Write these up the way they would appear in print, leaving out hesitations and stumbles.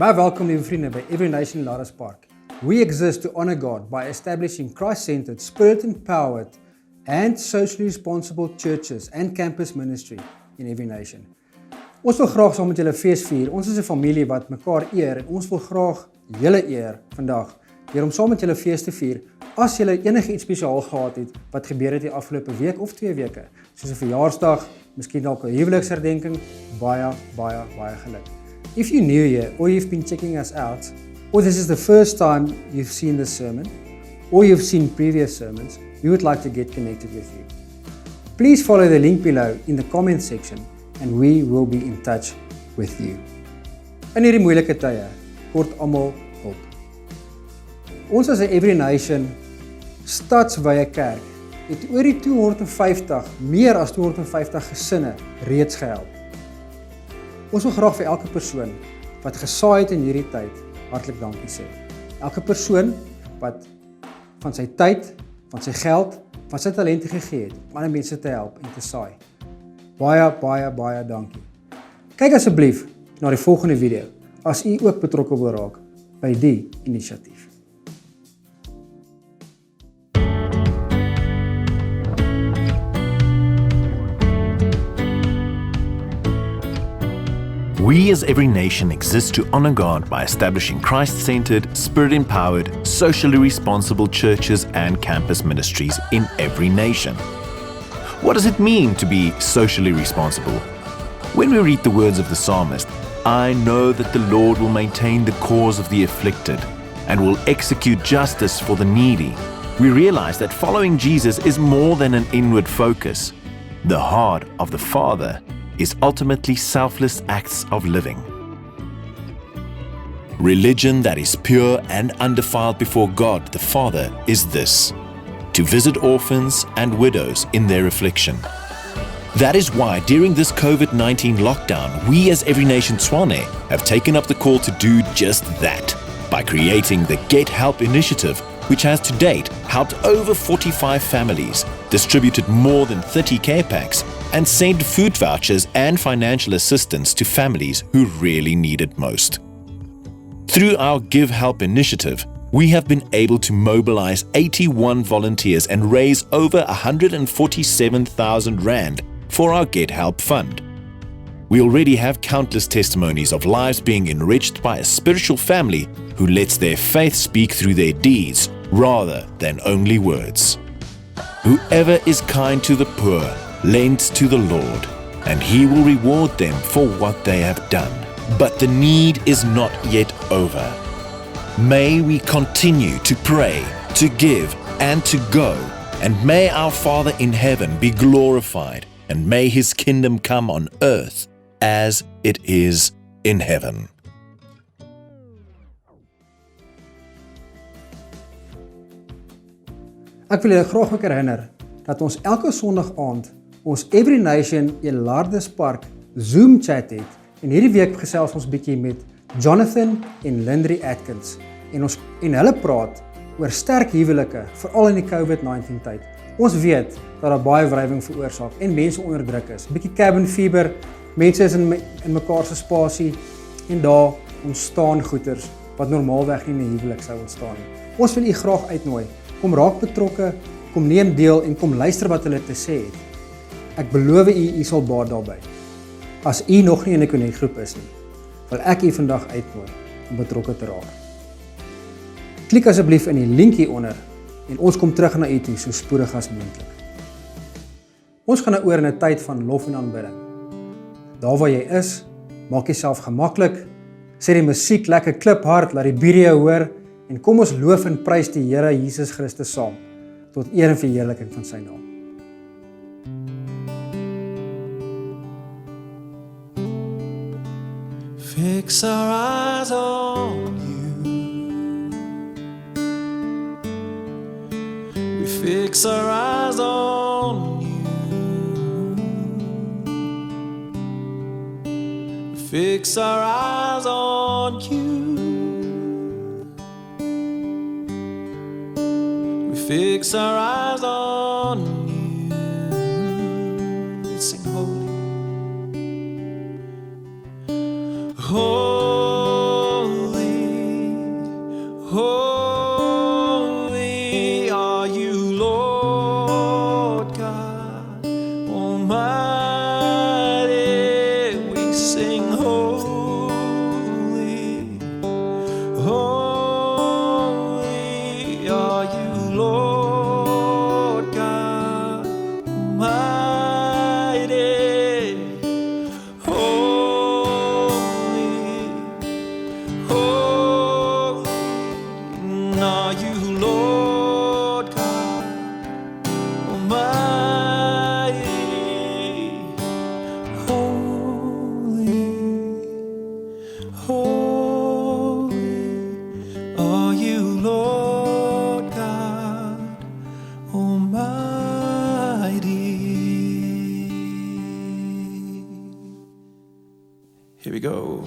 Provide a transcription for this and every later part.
Baie welkom lieve vriende by Every Nation Elarduspark. We exist to honor God by establishing Christ-centered, Spirit-empowered and socially responsible churches and campus ministry in every nation. Ons wil graag saam met julle fees vier. Ons is 'n familie wat mekaar eer en ons wil graag julle eer vandag deur om saam met julle fees te vier. As julle enige iets spesiaal gehad het wat gebeur het die afgelope week of 2 weke, soos 'n verjaarsdag, miskien dalk 'n huweliksherdenking, baie geluk. If you're new here or you've been checking us out, or this is the first time you've seen this sermon, or you've seen previous sermons, we would like to get connected with you. Please follow the link below in the comment section and we will be in touch with you. In hierdie moeilike tye, kort almal hulp. Ons as 'n Every Nation stadswye kerk het oor die 250, meer as 250 gesinne reeds gehelp. Ons wil graag vir elke persoon wat gesaai het in hierdie tyd hartlik dankie sê. Elke persoon wat van sy tyd, van sy geld, van sy talente gegee het om ander mense te help en te saai. Baie dankie. Kyk asseblief na die volgende video as u ook betrokke wil raak by die inisiatief. We as Every Nation exist to honor God by establishing Christ-centered, Spirit-empowered, socially responsible churches and campus ministries in every nation. What does it mean to be socially responsible? When we read the words of the psalmist, I know that the Lord will maintain the cause of the afflicted and will execute justice for the needy, we realize that following Jesus is more than an inward focus. The heart of the Father is ultimately selfless acts of living. Religion that is pure and undefiled before God the Father is this: to visit orphans and widows in their affliction. That is why during this COVID-19 lockdown, we as Every Nation Swane have taken up the call to do just that by creating the Get Help initiative, which has to date helped over 45 families, distributed more than 30 care packs, and sent food vouchers and financial assistance to families who really need it most. Through our Give Help initiative, we have been able to mobilize 81 volunteers and raise over 147,000 Rand for our Get Help fund. We already have countless testimonies of lives being enriched by a spiritual family who lets their faith speak through their deeds rather than only words. Whoever is kind to the poor lends to the Lord, and He will reward them for what they have done. But the need is not yet over. May we continue to pray, to give, and to go, and may our Father in heaven be glorified, and may His kingdom come on earth as it is in heaven. Ek wil julle graag ook herinner dat ons elke Sondag aand ons Every Nation Elarduspark Zoom chat het. En hierdie week gesels ons bietjie met Jonathan en Lindri Atkins. En hulle praat oor sterk huwelike, veral in die COVID-19 tyd. Ons weet dat daar baie wrywing veroorsaak en mense onder druk is. Bietjie cabin fever, mense is in mekaar se spasie en daar ontstaan goeters wat normaalweg nie in 'n huwelik sou ontstaan nie. Ons wil u graag uitnooi. Kom raak betrokke, kom neem deel en kom luister wat hulle te sê het. Ek beloof u sal baat daarby. As u nog nie in 'n connect-groep is nie, wil ek u vandag uitnooi om betrokke te raak. Klik asseblief in die link hieronder en ons kom terug na u toe so spoedig as moontlik. Ons gaan nou oor in 'n tyd van lof en aanbidding. Daar waar jy is, maak jouself gemaklik, sit die musiek lekker kliphard, laat die video hoor en kom ons loof en prys die Here Jesus Christus saam tot eer en verheerliking van sy naam. Fix our eyes on you. We fix our eyes on you. We fix our eyes on you. We fix our eyes on you. Let's sing holy. Holy, we go.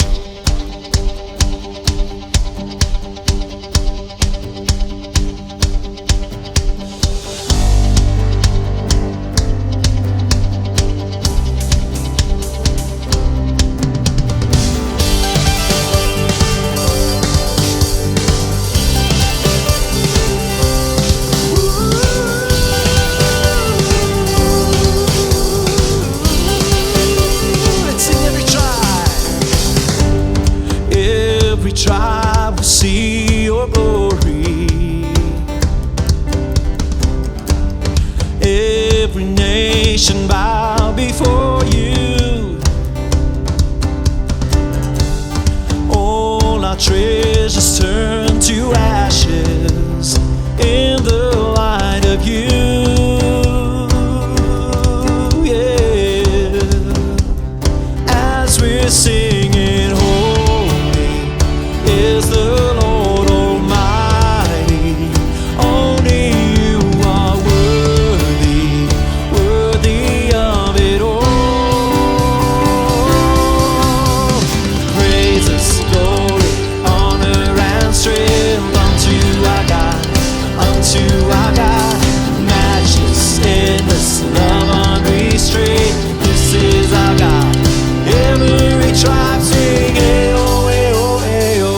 Tribe will see your glory. Every nation bow before you. All our treasures turn to ashes in the light of you. Yeah, as we're singing, is the Lord Almighty. Only you are worthy, worthy of it all. Praises, glory, honor, and strength unto our God, unto our God. Matchless, endless, love unrestrained. This is our God. Every tribe sing, oh, eh, oh, eh, oh.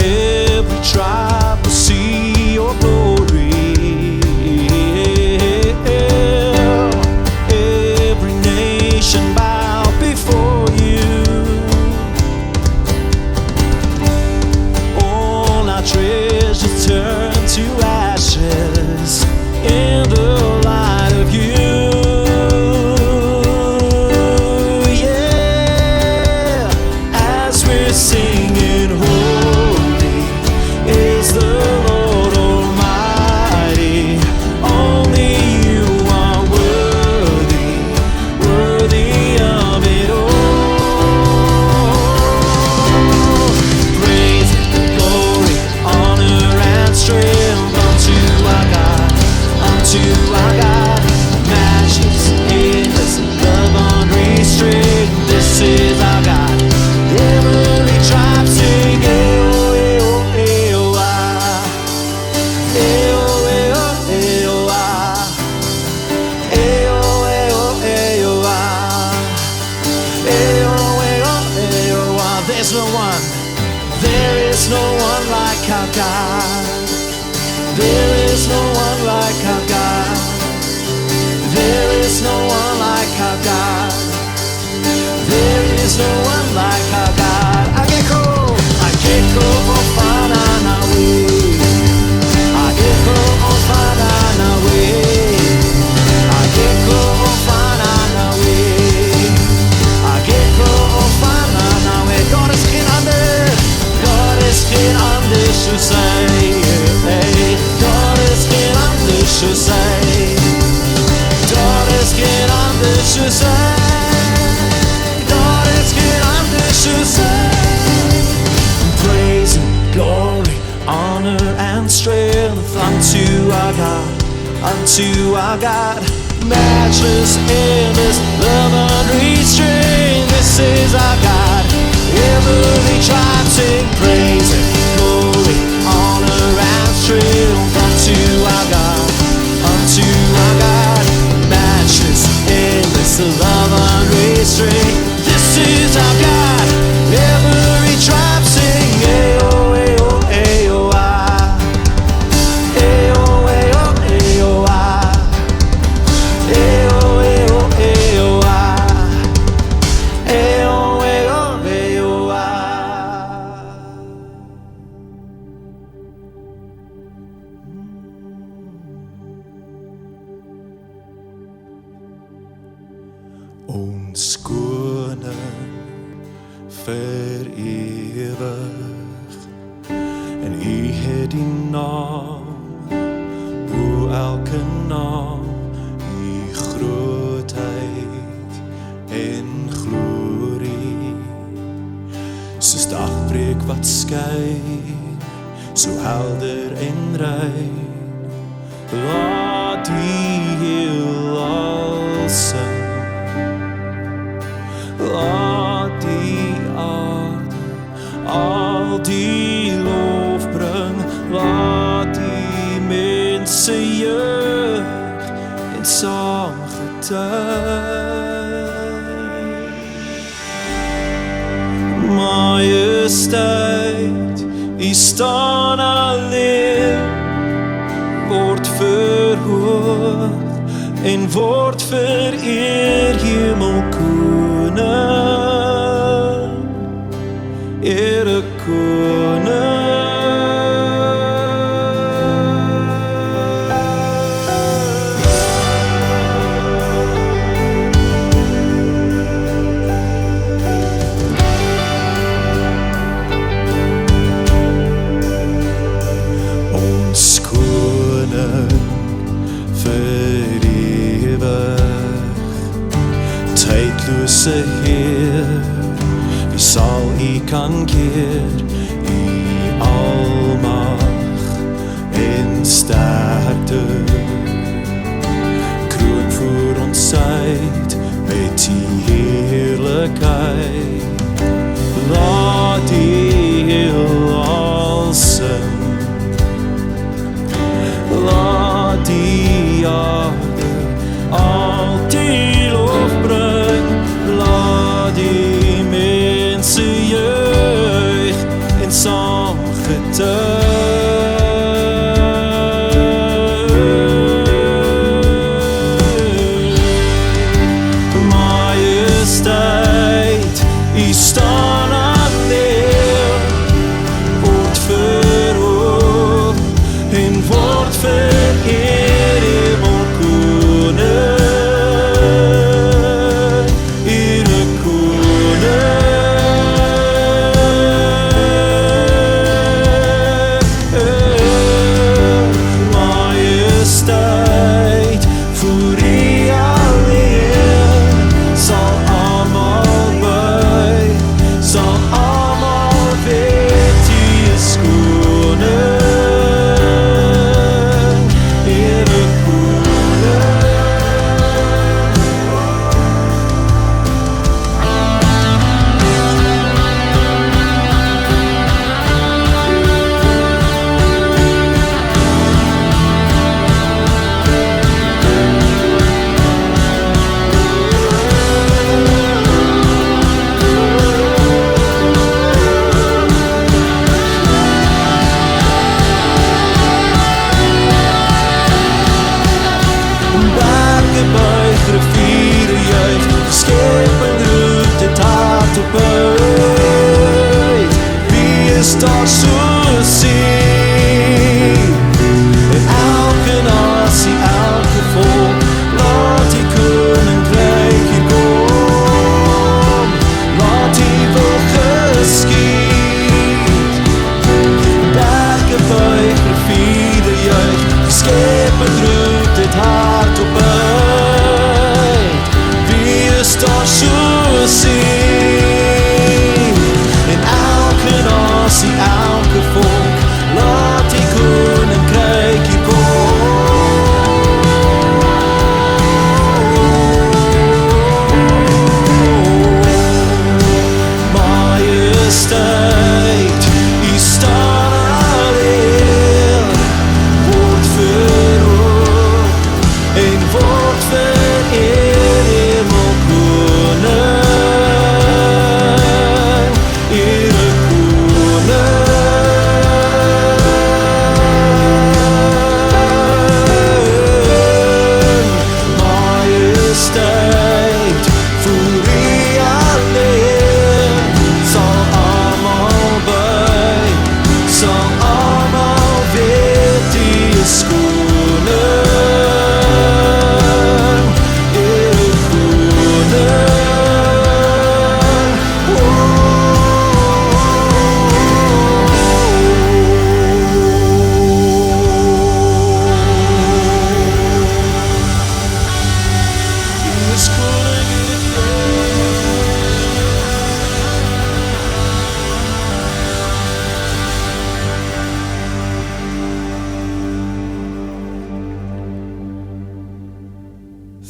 Every tribe will see your glory. Every nation bow before you. All our treasures turn to ashes in the light of you. Yeah, as we're singing, holy is the Lord Almighty. Only you are worthy, worthy of it all. Praise, glory, honor, and strength unto our God, unto our God. Matchless, endless, love unrestrained. This is our God. Every tribe sing, eh-oh, eh-oh, eh-oh, ah. Eh-oh, eh-oh, eh-oh, ah. Eh-oh, eh-oh, eh-oh, ah. Eh-oh, eh-oh, eh-oh, ah. There's no one, there is no one like our God. There is no one like our God. There is no one like our God. There is no one like our God. Ageko, ofana na we. Ageko, ofana na we. Ageko, ofana na we. Ageko, ofana na we. God is geen ander. God is geen anders to say. God is geen anders to say. God is geen anders to say. God is geen anders to say. Praise and glory, honor and strength unto our God, unto our God. Matchless, endless, love unrestrained. This is our God. Every tribe sing praise and glory, honor and strength unto our God, unto our God. Matchless, endless, love unrestrained. This is our God. Every tribe sing, eh-oh, eh-oh, eh-oh, ah. Eh-oh, eh-oh, eh-oh, ah. Eh-oh, eh-oh, eh-oh, ah. Eh-oh, eh-oh, eh-oh, ah. Ons koning vir ewig, en U het die naam bo elke naam, U grootheid en glorie, soos dagbreek skyn, so helder en rein. Laat die heelal sing, laat die aarde al die lof bring, laat die mense jeug en saam getuig. Majesteit, U staan alleen, word verhoog en word vereer, Hemelkoning, Here Koning. Ons Koning vir ewig, tydlose Heer, wie sal U kan keer? U almag en sterkte, kroon voor ons uit met U heerlikheid. Laat die heelal sing, laat die aarde al die lof bring, laat die mense juig en saam getuig. Majesteit, U staan alleen, word verhoog en word vereer, Hemelkoning, Here Koning. Majesteit, voor U alleen sal almal buig, sal almal weet U is Koning, Here berge buig, riviere juig, skepen roep dit hart op uit. Wie is daar soos U? En elke nasie, elke volk, laat die koninkryk hier kom, laat die wil geskied. Berge buig, riviere juig, skepen roep dit hart op uit. Wie is daar soos U? En elke nasie, elke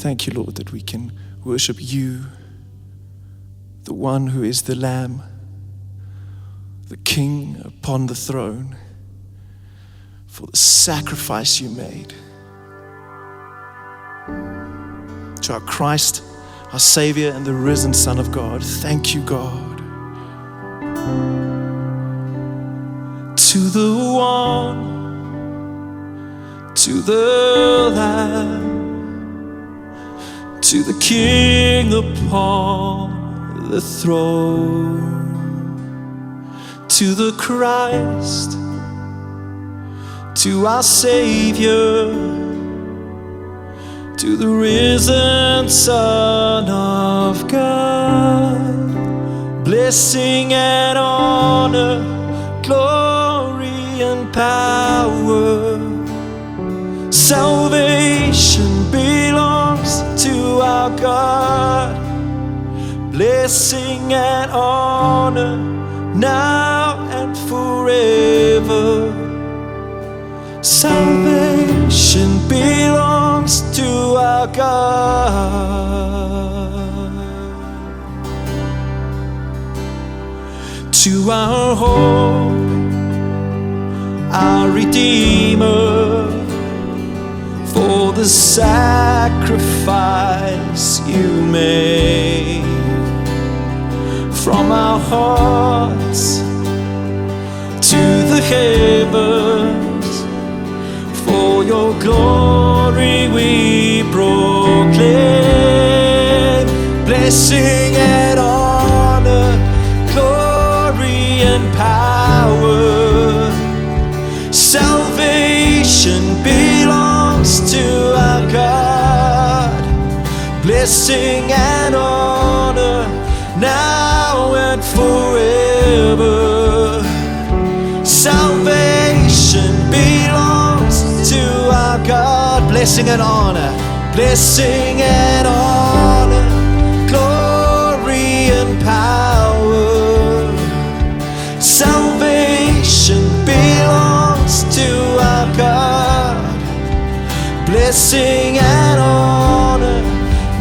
Thank you, Lord, that we can worship you, the one who is the Lamb, the King upon the throne, for the sacrifice you made. To our Christ, our Savior and the risen Son of God, thank you, God. To the one, to the Lamb, to the King upon the throne, to the Christ, to our Savior, to the risen Son of God, blessing and honor, glory and power. Salvation belongs to our God, blessing and honor now and forever. Salvation belongs to our God. To our hope, our Redeemer, for the sacrifice you made. From our hearts to the heavens, for your glory we proclaim. Blessing and honor, glory and power. Salvation belongs to our God, blessing and honor now and forever. Salvation belongs to our God, blessing and honor, blessing and honor, glory and power. Salvation belongs to our God, blessing and honor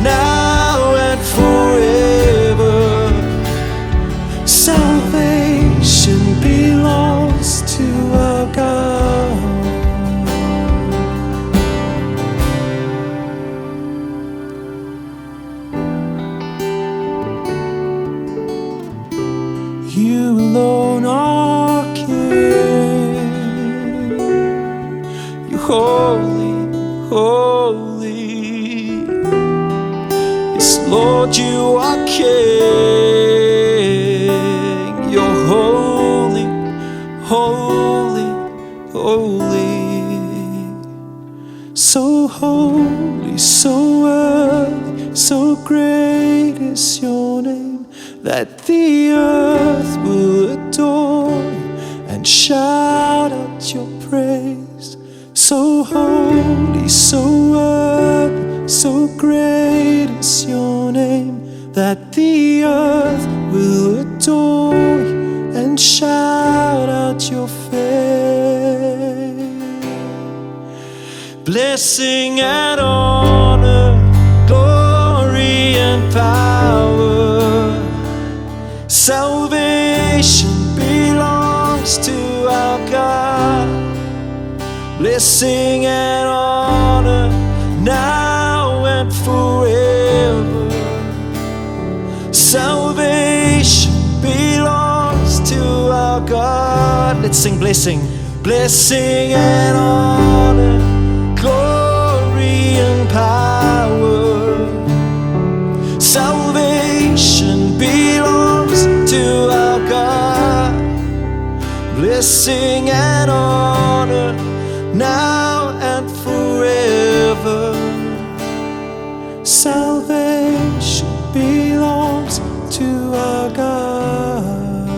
now and forever. Salvation belongs to our God. You alone are King. You're holy, holy. Yes, Lord, you are King. You're holy, holy, holy. So holy, so worthy, so great is your name, that the earth will adore you and shout out your praise. So holy, so worthy, so great is your name, that the earth will adore you and shout out your fame. Blessing and honor, glory and power. Salvation belongs to our God, blessing and honor now and forever. Salvation belongs to our God. Let's sing blessing, blessing and honor, glory and power. Salvation belongs to our God, blessing and honor now and forever. Salvation belongs to our God.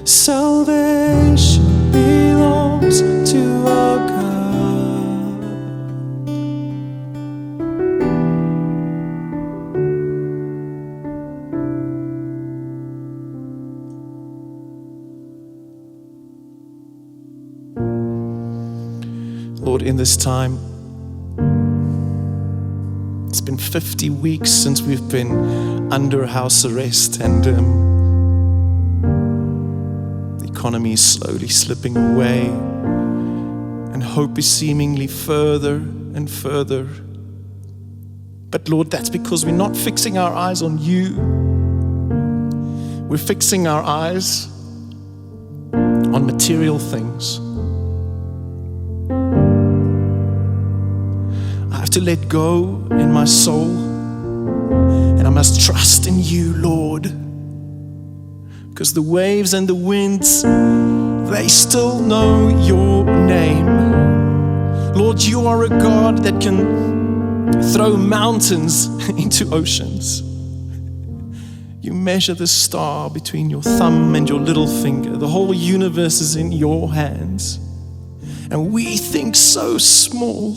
Salvation belongs to our God. Lord, in this time, been 50 weeks since we've been under house arrest, and the economy is slowly slipping away, and hope is seemingly further and further. But Lord, that's because we're not fixing our eyes on you. We're fixing our eyes on material things. I have to let go in my soul, and I must trust in you, Lord, because the waves and the winds, they still know your name. Lord, you are a God that can throw mountains into oceans. You measure the star between your thumb and your little finger. The whole universe is in your hands. And we think so small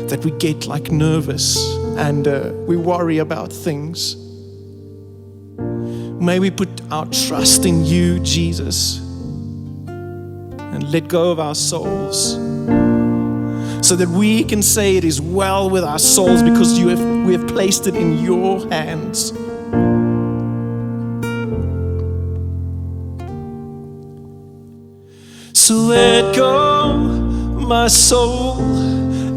that we get like nervous and we worry about things. May we put our trust in you, Jesus, and let go of our souls, so that we can say it is well with our souls, because we have placed it in your hands. So let go, my soul,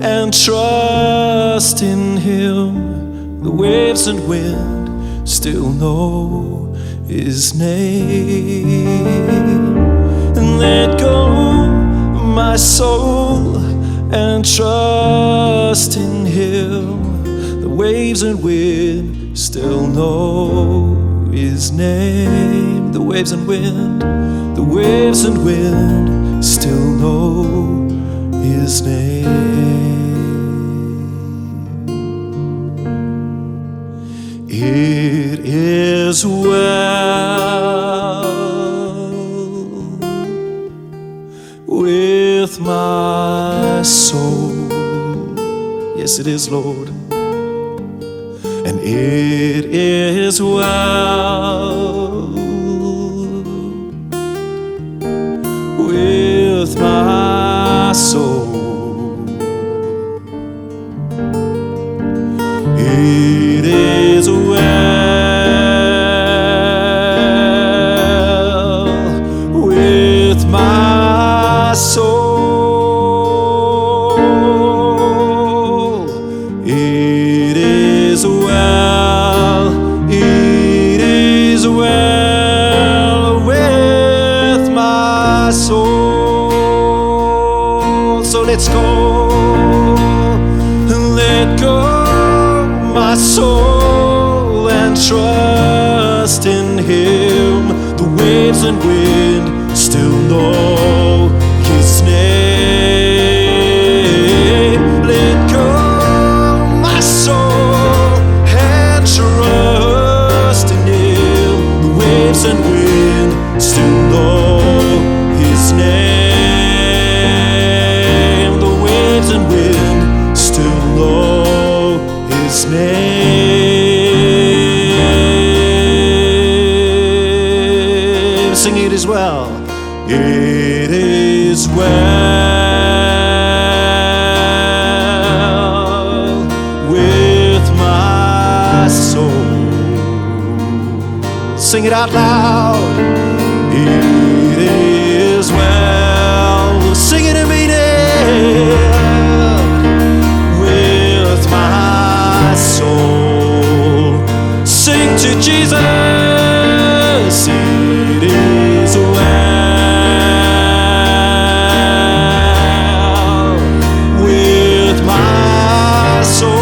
and trust in him. The waves and wind still know his name. And let go, my soul, and trust in him. The waves and wind still know his name. The waves and wind still know his name. It is well with my soul. Yes, it is, Lord. And it is well with my soul. It is well with my soul. It is well, it is well with my soul. So let's go, let go, my soul, and trust in him. The waves and wind still know his name. Let go, my soul, and trust in him. The waves and wind still know his name. The waves and wind still know his name. Sing, it is well. It is well with my soul. Sing it out loud. It is well. Sing it and mean it. With my soul. Sing to Jesus. It is well with my soul.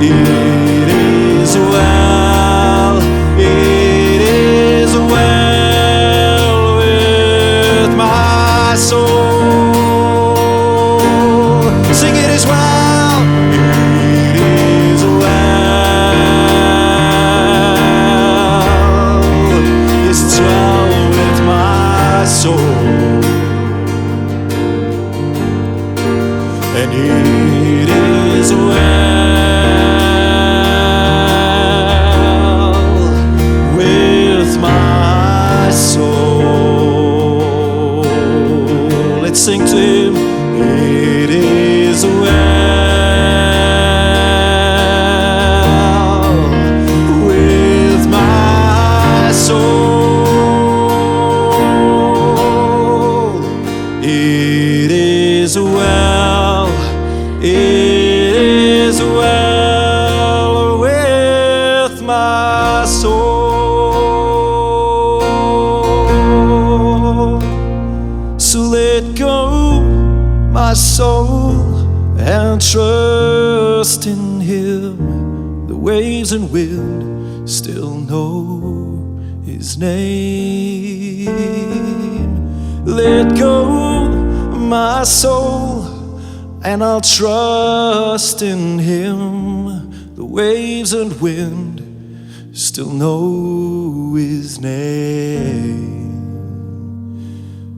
It is well. It is well with my soul. Sing, it is well. It is well. Yes, it's well with my soul. And it is well with my soul. let's sing to Him. It is well with my soul. It is well. It is well with my soul. So let go, my soul, and trust in Him. The waves and wind still know His name. Let go, my soul, and I'll trust in Him. The waves and wind still know His name.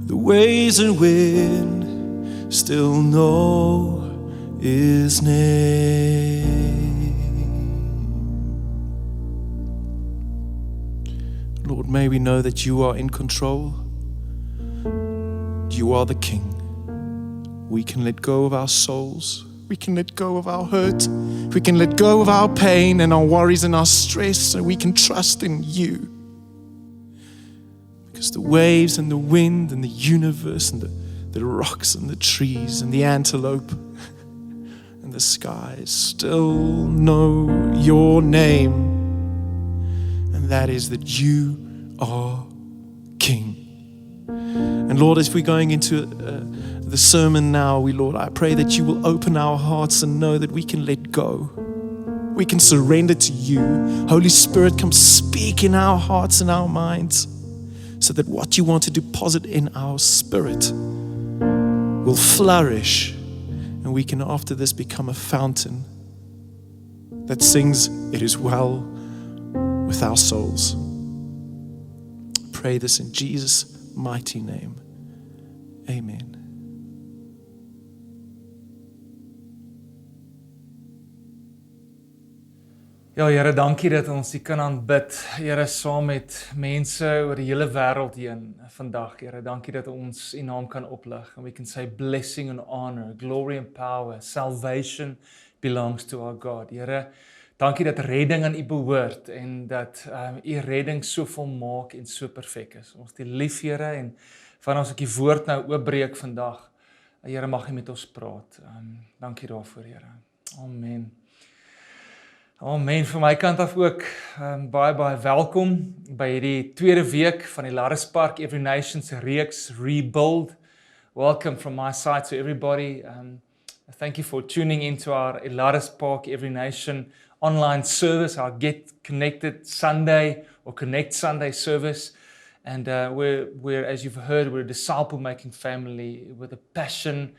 The waves and wind still know His name. Lord, may we know that You are in control. You are the King. We can let go of our souls. We can let go of our hurt. We can let go of our pain and our worries and our stress, and we can trust in You. Because the waves and the wind and the universe and the rocks and the trees and the antelope and the skies still know Your name, and that is that You are King. And Lord, as we're going into the sermon now, Lord, I pray that You will open our hearts and know that we can let go. We can surrender to You. Holy Spirit, come speak in our hearts and our minds, so that what You want to deposit in our spirit will flourish, and we can after this become a fountain that sings, "It is well with our souls." Pray this in Jesus' mighty name. Amen. Ja, Here, dankie dat ons U kan aanbid, Here, saam met mense oor die hele wêreld heen vandag, Here. Dankie dat ons U naam kan oplig, and we can say blessing and honor, glory and power, salvation belongs to our God. Here, dankie dat redding aan U behoort en dat U redding so volmaak en so perfek is. Ons het U lief, Here, en van ons ek die woord nou oopbreek vandag, Here, mag U met ons praat. Dankie daarvoor, Here. Amen. Amen, van my kant af ook baie welkom by hierdie tweede week van Elarduspark Every Nations reeks Rebuild. Welcome from my side to everybody. Thank you for tuning into our Elarduspark Every Nation online service, our Get Connected Sunday or Connect Sunday service. And we're, as you've heard, we're a disciple-making family with a passion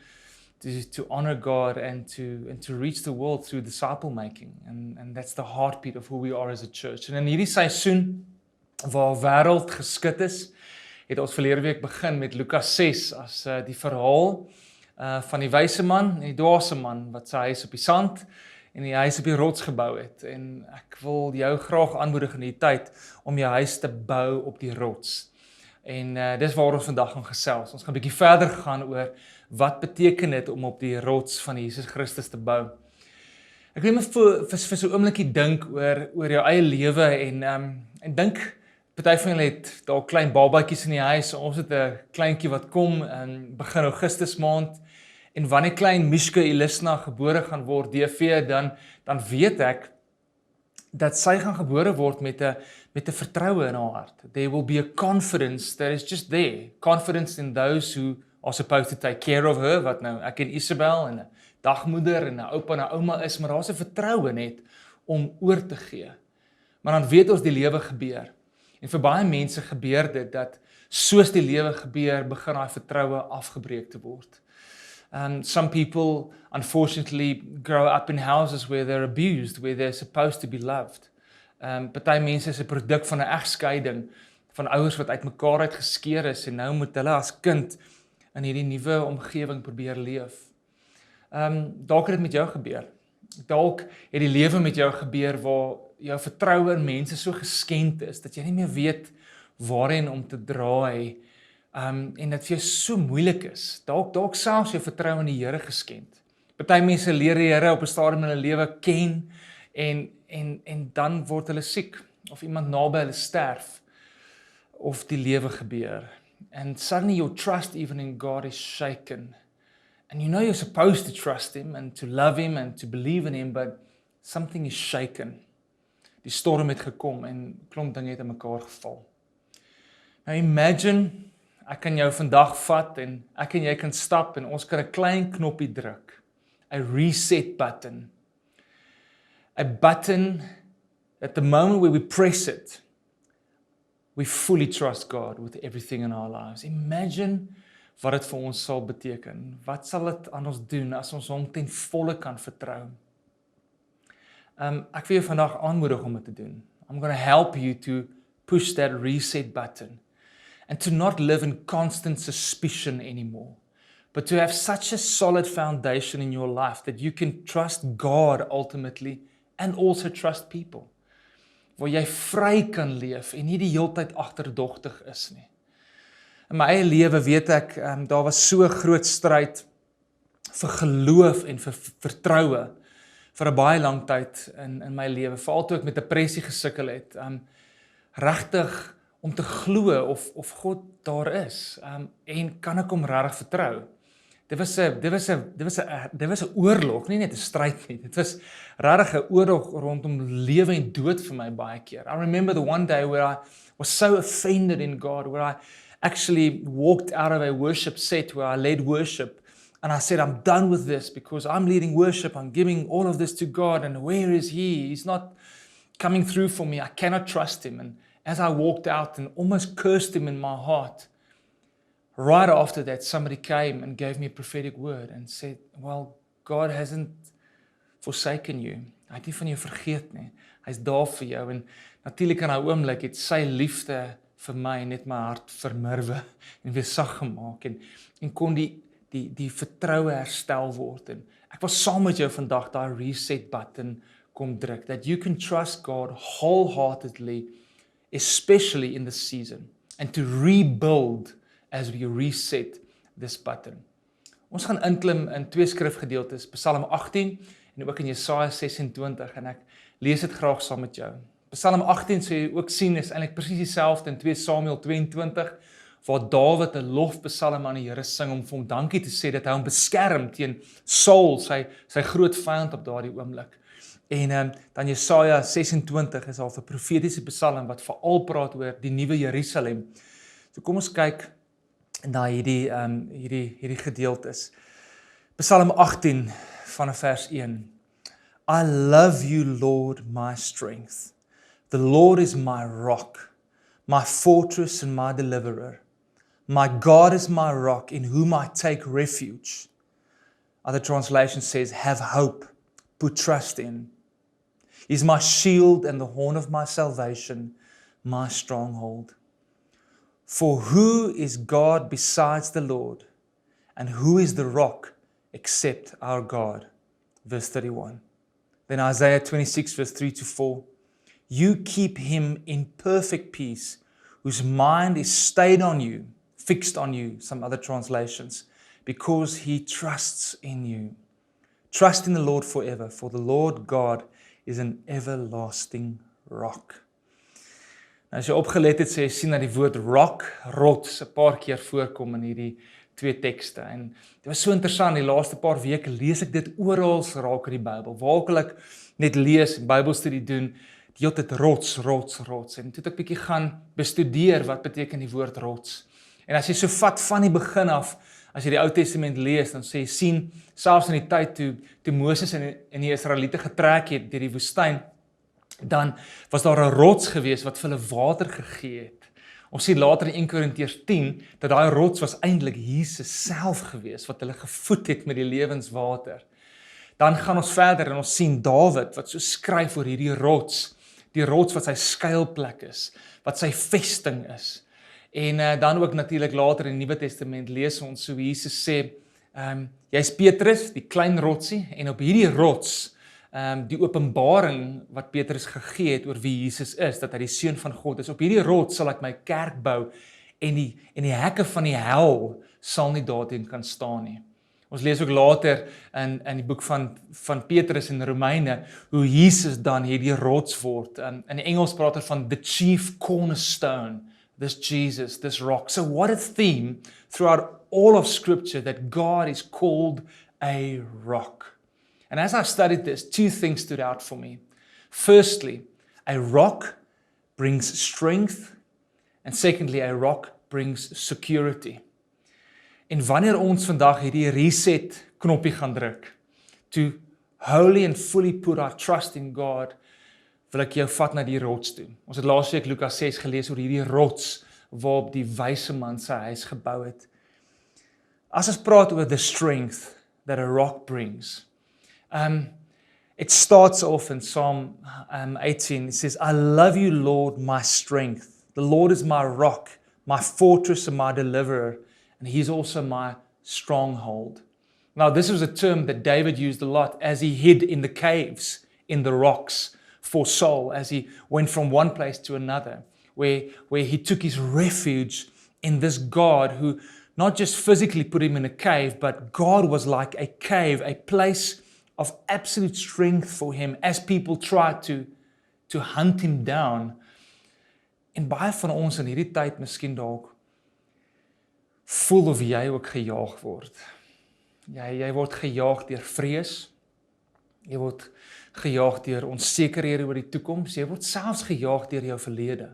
to honor God and to reach the world through disciple making, and that's the heartbeat of who we are as a church. En in hierdie seisoen waar wêreld geskit is, het ons verlede week begin met Lukas 6 as die verhaal van die wyse man en die dwaase man wat sy huis op die sand en die huis op die rots gebou het. En ek wil jou graag aanmoedig in die tyd om jou huis te bou op die rots. En dis waar ons vandag gaan gesels. Ons gaan 'n bietjie verder gaan oor wat beteken dit om op die rots van Jesus Christus te bou. Ek wil net vir so 'n oombliekie dink oor jou eie lewe en dink, party van julle het dalk klein babatjies in die huis. Ons het 'n kleintjie wat kom in begin Augustus maand, en wanneer klein Mishka Elisna gebore gaan word, DV, dan weet ek dat sy gaan gebore word met 'n vertroue in haar hart. There will be a confidence that is just there. Confidence in those who are supposed to take care of her, wat nou ek en Isabel en 'n dagmoeder en 'n oupa en 'n ouma is, maar daar's 'n vertroue net om oor te gee. Maar dan weet ons die lewe gebeur. En vir baie mense gebeur dit dat soos die lewe gebeur, begin daai vertroue afgebreek te word. Some people, unfortunately, grow up in houses where they're abused, where they're supposed to be loved. Party mense is 'n produk van 'n egskeiding, van ouers wat uitmekaar uitgeskeer is, en nou moet hulle as kind in hierdie nuwe omgewing probeer leef. Dalk het dit met jou gebeur. Dalk het die lewe met jou gebeur waar jou vertroue in mense so geskend is, dat jy nie meer weet waarheen om te draai, en dit vir jou so moeilik is, dalk selfs jou vertroue in die Here geskend. Party mense leer die Here op 'n stadium in hulle lewe ken, en dan word hulle siek, of iemand naby hulle sterf, of die lewe gebeur. And suddenly your trust even in God is shaken. And you know you're supposed to trust Him, and to love Him, and to believe in Him, but something is shaken. Die storm het gekom, en klomp dinge het in mekaar geval. Now imagine, ek kan jou vandag vat, en ek en jy kan stap, en ons kan 'n klein knoppie druk. A reset button. A button at the moment where we press it, we fully trust God with everything in our lives. Imagine wat dit vir ons sal beteken. Wat sal dit aan ons doen as ons hom ten volle kan vertrou? Ek wil jou vandag aanmoedig om dit te doen. I'm going to help you to push that reset button and to not live in constant suspicion anymore, but to have such a solid foundation in your life that you can trust God ultimately and also trust people. Waar jy vry kan leef en nie die heeltyd agterdogtig is nie. In my eie lewe weet ek, daar was so 'n groot stryd vir geloof en vir vertroue vir 'n baie lang tyd in my lewe, veral toe ek met depressie gesukkel het, regtig om te glo of God daar is, en kan ek hom regtig vertrou. Dit was 'n oorlog, nie net 'n stryd nie. Dit was regtig 'n oorlog rondom lewe en dood vir my baie keer. I remember the one day where I was so offended in God, where I actually walked out of a worship set where I led worship, and I said, I'm done with this because I'm leading worship, I'm giving all of this to God, and where is He? He's not coming through for me, I cannot trust Him. And as I walked out and almost cursed Him in my heart, right after that, somebody came and gave me a prophetic word and said, well, God hasn't forsaken you. Hy het nie van jou vergeet nie. Hy's daar vir jou. En natuurlik in 'n oomblik het sy liefde vir my net my hart vermurwe en weer sag gemaak en kon die vertroue herstel word. En ek wil saam met jou vandag daai reset button kom druk, that you can trust God wholeheartedly, especially in this season, and to rebuild as we reset this button. Ons gaan inklim in twee skrifgedeeltes, Psalm 18 en ook in Jesaja 26, en ek lees dit graag saam met jou. Psalm 18 sê jy ook sien is eintlik presies dieselfde in 2 Samuel 22, waar Dawid 'n lofpsalm aan die Here sing om vir hom dankie te sê dat hy hom beskerm teen Saul, sy groot vyand op daardie oomblik. En dan Jesaja 26 is al 'n profetiese psalm wat veral praat oor die nuwe Jerusalem. So kom ons kyk na hierdie gedeeltes. Psalm 18 van vers 1. I love you, Lord, my strength. The Lord is my rock, my fortress and my deliverer. My God is my rock in whom I take refuge. Other translation says, have hope, put trust in. He is my shield and the horn of my salvation, my stronghold. For who is God besides the Lord? And who is the rock except our God? Verse 31. Then Isaiah 26, verse 3-4. You keep him in perfect peace, whose mind is stayed on you, fixed on you, some other translations, because he trusts in you. Trust in the Lord forever, for the Lord God is an everlasting rock. Nou, as jy opgelet het, sê jy sien dat die woord rock, rots, 'n paar keer voorkom in hierdie twee tekste. En dit was so interessant, die laaste paar weke lees ek dit oral raak in die Bybel. Waar ek net lees, Bybelstudie doen, die hele tyd rots. En toe het ek bietjie gaan bestudeer wat beteken die woord rots. En as jy so vat van die begin af, as jy die Ou Testament lees, dan sê jy sien, selfs in die tyd toe Moses en die Israeliete getrek het deur die woestyn, dan was daar 'n rots gewees wat vir hulle water gegee het. Ons sien later in 1 Korintiërs 10 dat daai rots was eintlik Jesus self gewees wat hulle gevoed het met die lewenswater. Dan gaan ons verder en ons sien Dawid wat so skryf oor hierdie rots, die rots wat sy skuilplek is, wat sy vesting is. En dan ook natuurlik later in die Nuwe Testament lees ons so Jesus sê, jy's Petrus, die klein rotsie, en op hierdie rots, die openbaring wat Petrus gegee het oor wie Jesus is, dat hy die Seun van God is, op hierdie rots sal ek my kerk bou, en die hekke van die hel sal nie daarteen kan staan nie. Ons lees ook later in die boek van Petrus en Romeine, hoe Jesus dan hierdie rots word. In die Engels praat van the chief cornerstone, this Jesus, this rock. So what a theme throughout all of Scripture, that God is called a rock. And as I studied this, two things stood out for me. Firstly, a rock brings strength, and secondly, a rock brings security. En wanneer ons vandag hierdie reset knoppie gaan druk, to wholly and fully put our trust in God, wil ek jou vat na die rots toe. Ons het laasweek Lukas 6 gelees oor hierdie rots waarop die wyse man sy huis gebou het. As ons praat oor the strength that a rock brings, it starts off in Psalm 18. It says, I love you, Lord, my strength. The Lord is my rock, my fortress and my deliverer, and He's also my stronghold. Now, this was a term that David used a lot as he hid in the caves, in the rocks for Saul, as he went from one place to another, where he took his refuge in this God who not just physically put him in a cave, but God was like a cave, a place of absolute strength for him as people tried to hunt him down. En baie van ons in hierdie tyd miskien dalk voel of jy ook gejaag word. Jy word gejaag deur vrees. Jy word gejaag deur onsekerhede oor die toekoms. Jy word selfs gejaag deur jou verlede.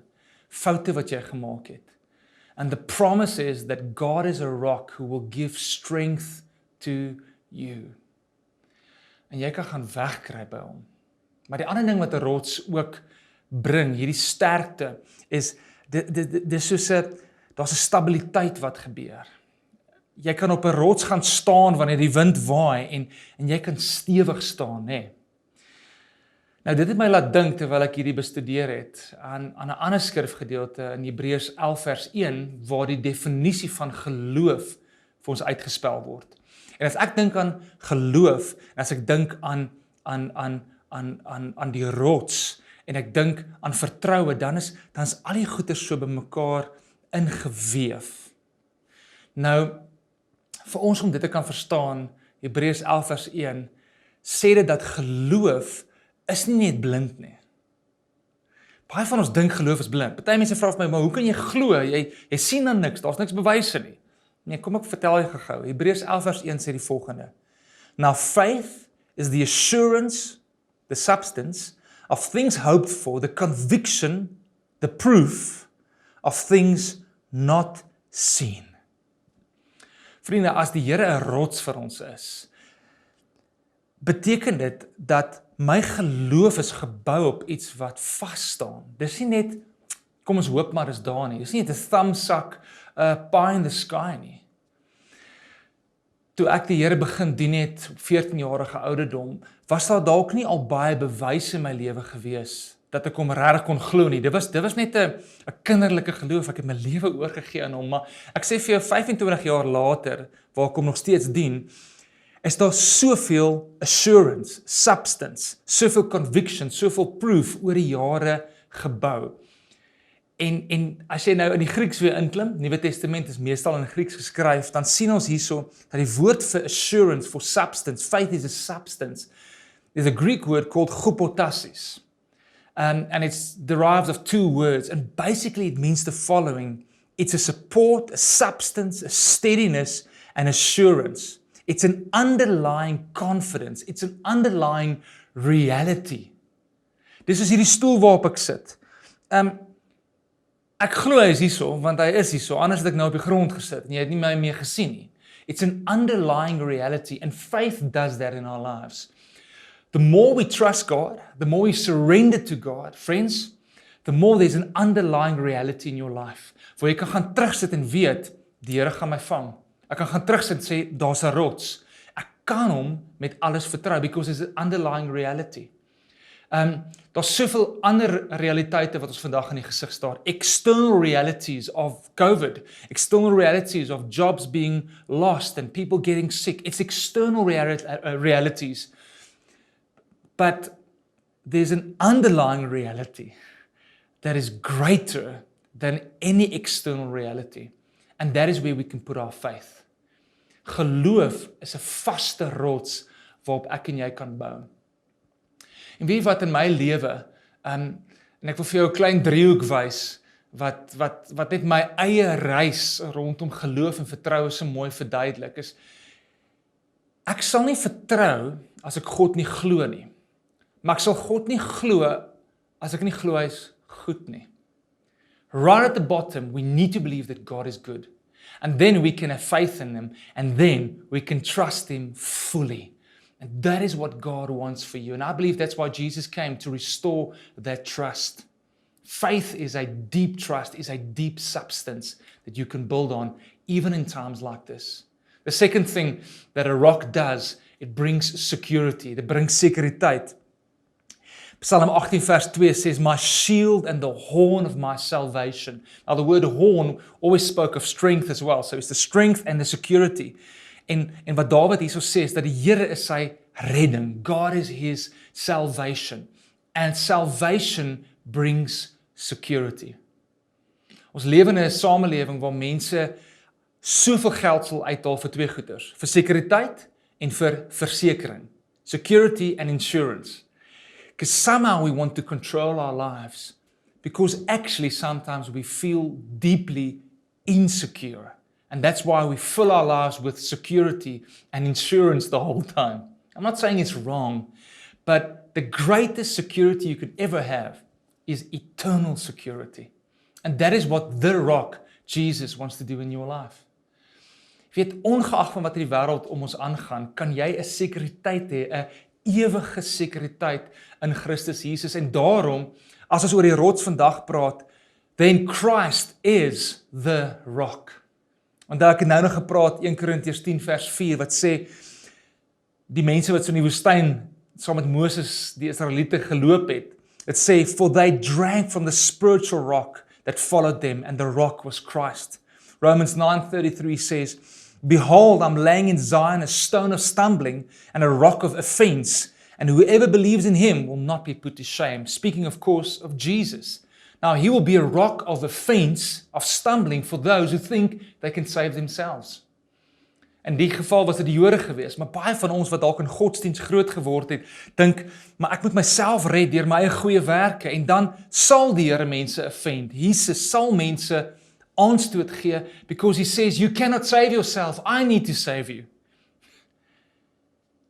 Foute wat jy gemaak het. And the promise is that God is a rock who will give strength to you. En jy kan gaan wegkry by hom. Maar die ander ding wat 'n rots ook bring, hierdie sterkte, is dis soos daar's 'n stabiliteit wat gebeur. Jy kan op 'n rots gaan staan wanneer die wind waai en jy kan stewig staan, hè. Nou dit het my laat dink terwyl ek hierdie bestudeer het aan 'n ander skrifgedeelte in Hebreërs 11 vers 1 waar die definisie van geloof vir ons uitgespel word. En as ek dink aan geloof, en as ek dink aan die rots en ek dink aan vertroue, dan is al die goeie so bymekaar ingeweef. Nou vir ons om dit te kan verstaan, Hebreërs 11 vers 1 sê dit dat geloof is nie net blind nie. Baie van ons dink geloof is blind. Party mense vra vir my, maar hoe kan jy glo? Jy sien dan niks, daar's niks bewyse nie. Nee, kom ek vertel jy gou. Hebreërs 11 vers 1 sê die volgende. Now faith is the assurance, the substance of things hoped for, the conviction, the proof of things not seen. Vriende, as die Here 'n rots vir ons is, beteken dit dat my geloof is gebou op iets wat vas staan. Dis nie net, kom ons hoop maar dis daar nie. Dis nie net 'n thumbsuck, pie in the sky nie. Toe ek die Here begin dien het op 14-jarige ouderdom, was daar dalk nie al baie bewyse in my lewe gewees dat ek hom regtig kon glo nie. Dit was net 'n kinderlike geloof. Ek het my lewe oorgegee aan hom, maar ek sê vir jou 25 jaar later, waar ek hom nog steeds dien, is daar soveel assurance, substance, soveel conviction, soveel proof oor die jare gebou. En as jy nou in die Grieks weer inklim, Nuwe Testament is meestal in Grieks geskryf, dan sien ons hierso dat die woord vir assurance, for substance, faith is a substance, is a Greek word called hypostasis. And it's derived of two words, and basically it means the following. It's a support, a substance, a steadiness, and assurance. It's an underlying confidence. It's an underlying reality. Dis is hierdie stoel waarop ek sit. Ek glo hy is hierso, want hy is hierso, anders het ek nou op die grond gesit, en jy het nie my meer gesien nie. It's an underlying reality, and faith does that in our lives. The more we trust God, the more we surrender to God, friends, the more there's an underlying reality in your life. Waar jy kan gaan terugsit en weet, die Here gaan my vang. Ek kan gaan terugsit en sê, daar's 'n rots. Ek kan hom met alles vertrou, because there's an underlying reality. Daar's soveel ander realiteite wat ons vandag in die gesig staar. External realities of COVID, external realities of jobs being lost and people getting sick. It's external realities. But there's an underlying reality that is greater than any external reality. And that is where we can put our faith. Geloof is 'n vaste rots waarop ek en jy kan bou. En weet wat in my lewe, en ek wil vir jou 'n klein driehoek wys, wat net my eie reis rondom geloof en vertroue so mooi verduidelik, is, ek sal nie vertrou as ek God nie glo nie. Maar ek sal God nie glo as ek nie glo hy is goed nie. Right at the bottom, we need to believe that God is good. And then we can have faith in Him, and then we can trust Him fully. And that is what God wants for you. And I believe that's why Jesus came, to restore that trust. Faith is a deep trust, is a deep substance that you can build on, even in times like this. The second thing that a rock does, it brings security, it brings sekuriteit. Psalm 18 verse 2 says, "My shield and the horn of my salvation." Now the word horn always spoke of strength as well. So it's the strength and the security. En wat Dawid hierso sê is dat die Here is sy redding. God is his salvation. And salvation brings security. Ons lewe in 'n samelewing waar mense soveel geld sal uithaal vir twee goeders, vir sekuriteit en vir versekering. Security and insurance. Because somehow we want to control our lives, because actually sometimes we feel deeply insecure. And that's why we fill our lives with security and insurance the whole time. I'm not saying it's wrong, but the greatest security you could ever have is eternal security. And that is what the rock, Jesus, wants to do in your life. Jy weet, ongeag van wat in die wêreld om ons aangaan, kan jy 'n sekuriteit hê, 'n ewige sekuriteit in Christus Jesus. En daarom, as ons oor die rots vandag praat, then Christ is the rock. Want ek het nou nog gepraat, 1 Korintiërs 10 vers 4, wat sê, die mense wat so in die woestyn saam met Moses, die Israeliete geloop het, it sê, "For they drank from the spiritual rock that followed them, and the rock was Christ." Romans 9:33 says, "Behold, I'm laying in Zion a stone of stumbling and a rock of offense, and whoever believes in him will not be put to shame." Speaking, of course, of Jesus. Now, he will be a rock of offense, of stumbling for those who think they can save themselves. In die geval was dit die Jode geweest, maar baie van ons wat dalk in godsdiens groot geword het, dink, maar ek moet myself red deur my eie goeie werke, en dan sal die Here mense offend. Jesus sal mense aanstoot gee, because he says, "You cannot save yourself, I need to save you."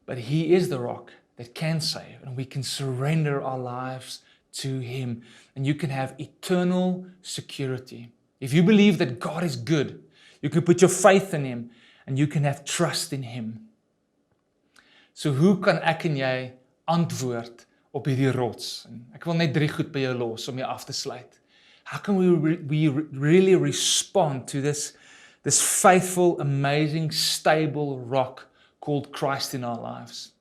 But he is the rock that can save, and we can surrender our lives to him, and you can have eternal security. If you believe that God is good, you can put your faith in him, and you can have trust in him. So hoe kan ek en jy antwoord op hierdie rots? En ek wil net 3 goed by jou los om jou af te sluit. How can we really respond to this faithful, amazing, stable rock called Christ in our lives?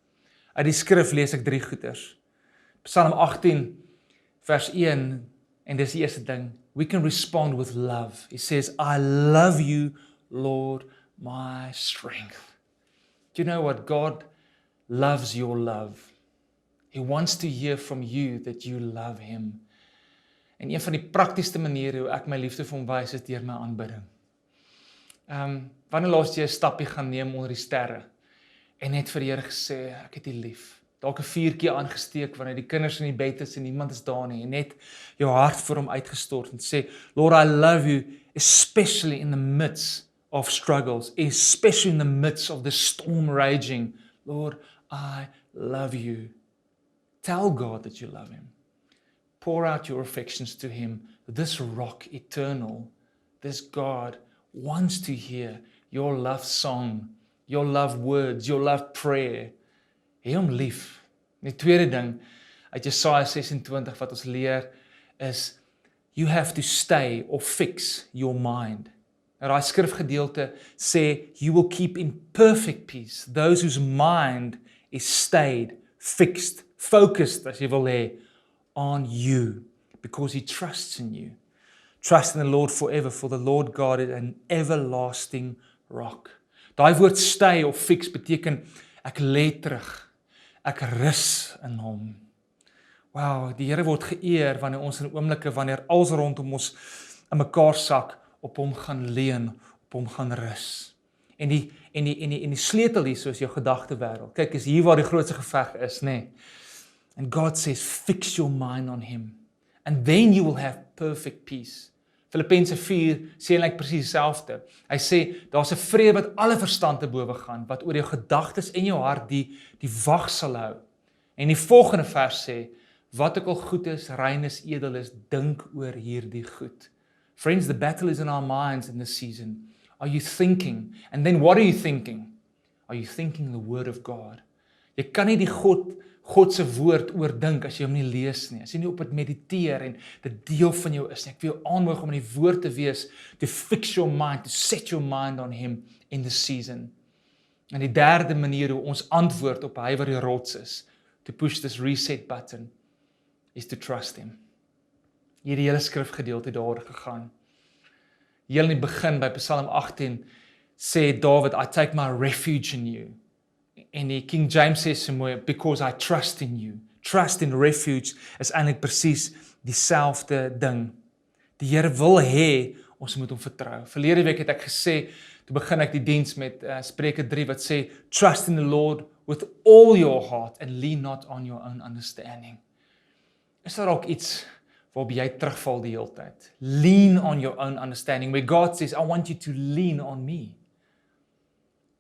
Uit die skrif lees ek 3 goeders. Psalm 18 vers 1, en dis die eerste ding. We can respond with love. He says, "I love you, Lord, my strength." Do you know what? God loves your love. He wants to hear from you that you love him. En een van die praktiesste maniere hoe ek my liefde vir hom wys is deur my aanbidding. Wanneer laas jy 'n stappie gaan neem onder die sterre en net vir die Here gesê, ek het U lief. Dalk 'n vuurtjie aangesteek wanneer die kinders in die bed is en niemand is daar nie, en net jou hart vir hom uitgestort en sê, "Lord, I love you, especially in the midst of struggles, especially in the midst of the storm raging. Lord, I love you." Tell God that you love him. Pour out your affections to him. This rock eternal, this God wants to hear your love song, your love words, your love prayer. Hê hom lief. Die tweede ding uit Jesaja 26 wat ons leer is, you have to stay or fix your mind. En daai skrifgedeelte sê, you will keep in perfect peace those whose mind is stayed, fixed, focused, as jy wil hê, on you, because he trusts in you. Trust in the Lord forever, for the Lord God is an everlasting rock. Daai woord stay of fix beteken, ek lê terug, ek rus in hom. Wow, die Here word geëer wanneer ons in oomblikke, wanneer alles rondom ons in mekaar sak, op hom gaan leun, op hom gaan rus. En die sleutel hier is jou gedagtewêreld. Kyk, is hier waar die grootste geveg is, nê? And God says, fix your mind on him. And then you will have perfect peace. Filippense 4 sê eintlik presies dieselfde. Hy sê, daar's 'n vrede wat alle verstand te bowe gaan, wat oor jou gedagtes en jou hart die wag sal hou. En die volgende vers sê, wat ook al goed is, rein is, edel is, dink oor hierdie goed. Friends, the battle is in our minds in this season. Are you thinking? And then what are you thinking? Are you thinking the word of God? Jy kan nie die God se woord oordink as jy hom nie lees nie. As jy nie op dit mediteer en dit deel van jou is nie. Ek wil jou aanmoedig om in die woord te wees, to fix your mind, to set your mind on him in this season. En die derde manier hoe ons antwoord op hy wat die rots is, to push this reset button, is to trust him. Hierdie hele skrifgedeelte daar gegaan. Heel in die begin by Psalm 18 sê David, I take my refuge in you. En die King James sê so mooi, because I trust in you. Trust in refuge is eintlik presies dieselfde ding. Die Here wil hê ons moet hom vertrou. Verlede week het ek gesê, toe begin ek die diens met Spreuke 3 wat sê, trust in the Lord with all your heart and lean not on your own understanding. Is daar ook iets waarop jy terugval die hele tyd? Lean on your own understanding, where God says, I want you to lean on me.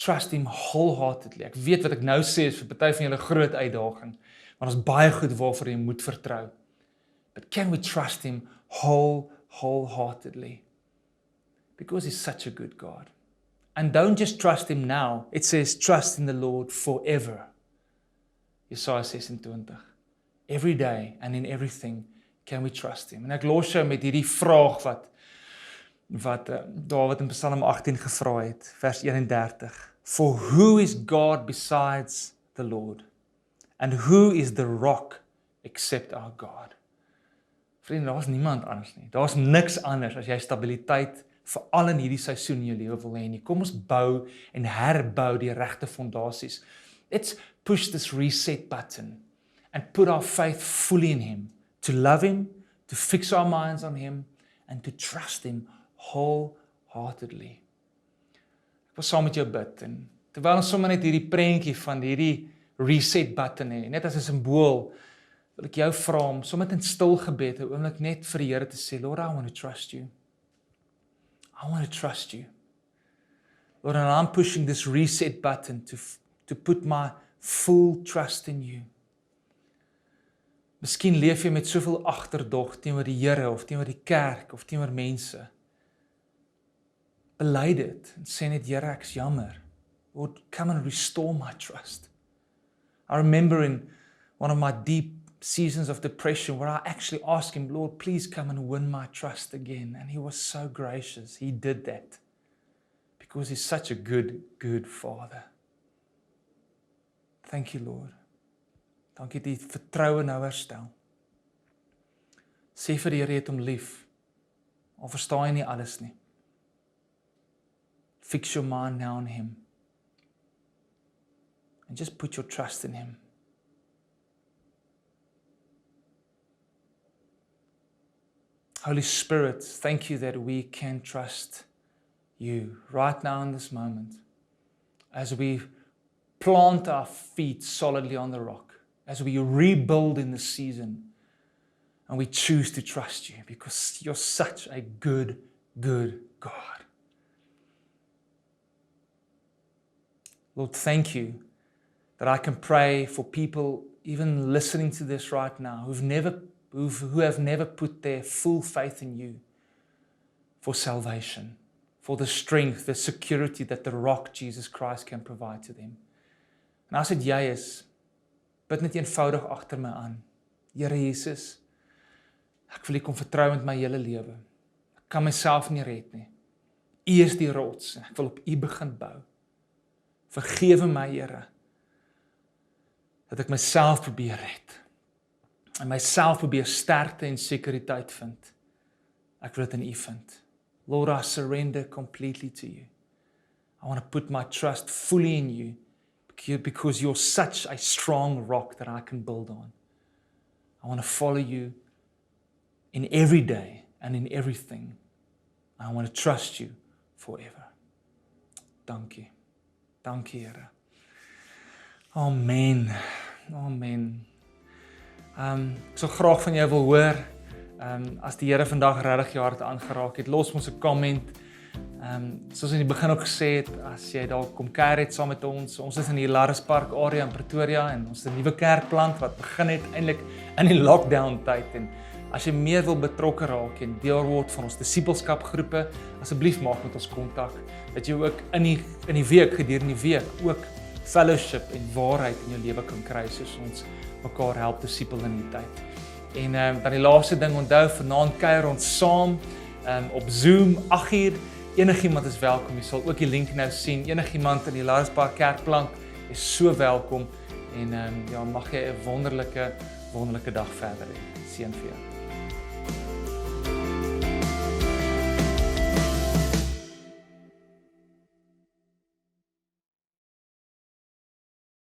Trust him wholeheartedly. Ek weet wat ek nou sê is vir party van julle groot uitdaging, maar ons baie goed waarvoor jy moet vertrou. But can we trust him wholeheartedly? Because he's such a good God. And don't just trust him now. It says trust in the Lord forever. Jesaja 26. Every day and in everything can we trust him. En ek los jou met hierdie vraag wat Dawid in Psalm 18 gevra het, vers 31. For who is God besides the Lord? And who is the rock except our God? Vriende, daar's niemand anders nie. Daar's niks anders as jy stabiliteit veral in hierdie seisoen in jou lewe wil hê nie. Kom ons bou en herbou die regte fondasies. Let's push this reset button and put our faith fully in him, to love him, to fix our minds on him, and to trust him wholeheartedly. Ek wil saam met jou bid, en terwyl ons sommer net hierdie prentjie van hierdie reset button hê, net as 'n simbool, wil ek jou vra om sommer in stil gebed 'n oomblik net vir die Here te sê, Lord, I want to trust you. I want to trust you. Lord, and I'm pushing this reset button to put my full trust in you. Miskien leef jy met soveel agterdog teenoor die Here of teenoor die kerk of teenoor mense. Bely dit en sê net, Here, ek's jammer. Lord, come and restore my trust. I remember in one of my deep seasons of depression where I actually asked him, Lord, please come and win my trust again. And he was so gracious. He did that because he's such a good, good Father. Thank you, Lord. Dankie dat jy vertroue nou herstel. Sê vir die Here, jy het hom lief. Al verstaan jy nie alles nie. Fix your mind now on him. And just put your trust in him. Holy Spirit, thank you that we can trust you right now in this moment as we plant our feet solidly on the rock, as we rebuild in this season, and we choose to trust you because you're such a good, good God. Lord, thank you that I can pray for people even listening to this right now who have never put their full faith in you for salvation, for the strength, the security that the rock Jesus Christ can provide to them. En as dit jy is, bid net eenvoudig agter my aan. Here Jesus, ek wil U kom vertrou met my hele lewe. Ek kan myself nie red nie. U is die rots en ek wil op U begin bou. Vergewe my, Here, dat ek myself probeer red. En myself probeer sterkte en sekuriteit vind. Ek wil dit in U vind. Lord, I surrender completely to you. I want to put my trust fully in you because you're such a strong rock that I can build on. I want to follow you in every day and in everything I want to trust you forever. Dankie. Dankie, Here. Amen. Amen. Ek sou graag van jou wil hoor, as die Here vandag regtig jou hart aangeraak het, los ons 'n comment. Soos in die begin ook gesê het, as jy dalk kom kerk het saam met ons is in die Elarduspark area in Pretoria en ons het 'n nuwe kerkplant wat begin het eintlik in die lockdown tyd en as jy meer wil betrokke raak en deel word van ons disippelskapgroepe, asseblief maak met ons kontak, dat jy ook in die week, gedurende die week, ook fellowship en waarheid in jou lewe kan kry, soos ons mekaar help disipel in die tyd. En dan die laaste ding, onthou, vanaand kuier ons saam op Zoom, 8uur, enigiemand is welkom, jy sal ook die link nou sien, enigiemand in die Elarduspark kerkplank is so welkom, en mag jy 'n wonderlike dag verder hê. Seën vir jou.